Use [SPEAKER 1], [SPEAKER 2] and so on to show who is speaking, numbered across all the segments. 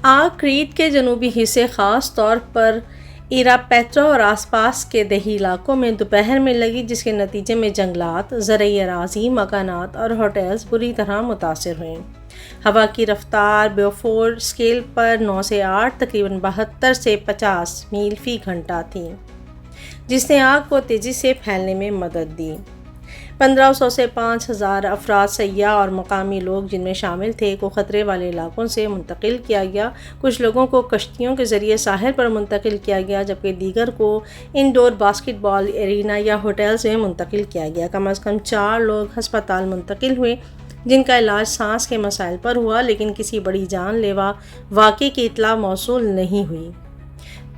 [SPEAKER 1] آگ کریٹ کے جنوبی حصے خاص طور پر ایراپیٹرا اور آس پاس کے دیہی علاقوں میں دوپہر میں لگی، جس کے نتیجے میں جنگلات، زرعی اراضی، مکانات اور ہوٹلز بری طرح متاثر ہوئے۔ ہوا کی رفتار بیوفورٹ اسکیل پر 9 سے 8 تقریباً 72 سے 50 میل فی گھنٹہ تھی، جس نے آگ کو تیزی سے پھیلنے میں مدد دی۔ 1500 سے 5000 افراد، سیاح اور مقامی لوگ جن میں شامل تھے، کو خطرے والے علاقوں سے منتقل کیا گیا۔ کچھ لوگوں کو کشتیوں کے ذریعے ساحل پر منتقل کیا گیا، جبکہ دیگر کو انڈور باسکٹ بال ایرینا یا ہوٹلز میں منتقل کیا گیا۔ کم از کم 4 لوگ ہسپتال منتقل ہوئے، جن کا علاج سانس کے مسائل پر ہوا، لیکن کسی بڑی جان لیوا واقعے کی اطلاع موصول نہیں ہوئی۔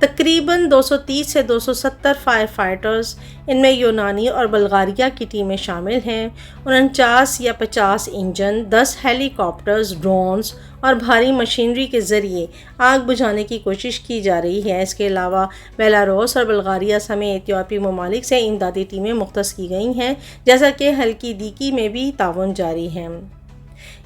[SPEAKER 1] تقریباً 230 سے 270 فائر فائٹرز، ان میں یونانی اور بلغاریہ کی ٹیمیں شامل ہیں، 49 یا 50 انجن، 10 ہیلی کاپٹرز، ڈرونز اور بھاری مشینری کے ذریعے آگ بجھانے کی کوشش کی جا رہی ہے۔ اس کے علاوہ بیلاروس اور بلغاریہ سمیت ایتھوپی ممالک سے امدادی ٹیمیں مختص کی گئی ہیں، جیسا کہ ہلکی دیکی میں بھی تعاون جاری ہے۔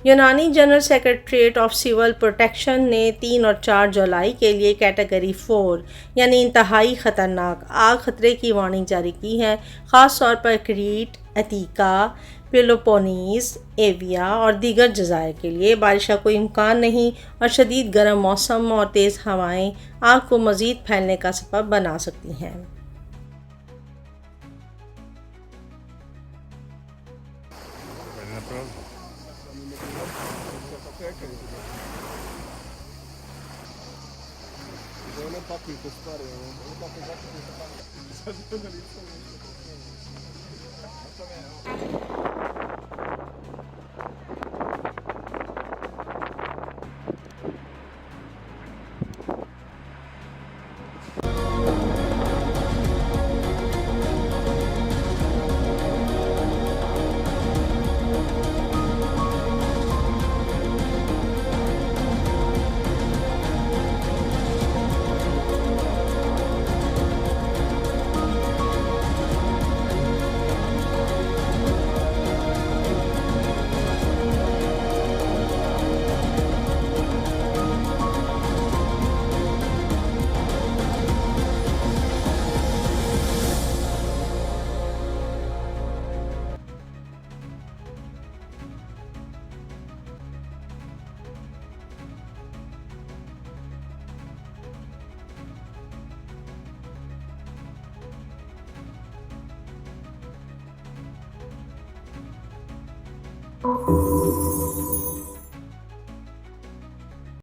[SPEAKER 1] یونانی general secretariat of civil protection نے 3 اور 4 جولائی کے لیے کیٹیگری 4 یعنی انتہائی خطرناک آگ خطرے کی وارننگ جاری کی ہے، خاص طور پر کریٹ، اتیکا، پیلوپونیز، ایویا اور دیگر جزائر کے لیے۔ بارش کا کوئی امکان نہیں اور شدید گرم موسم اور تیز ہوائیں آگ کو مزید پھیلنے کا سبب بنا سکتی ہیں۔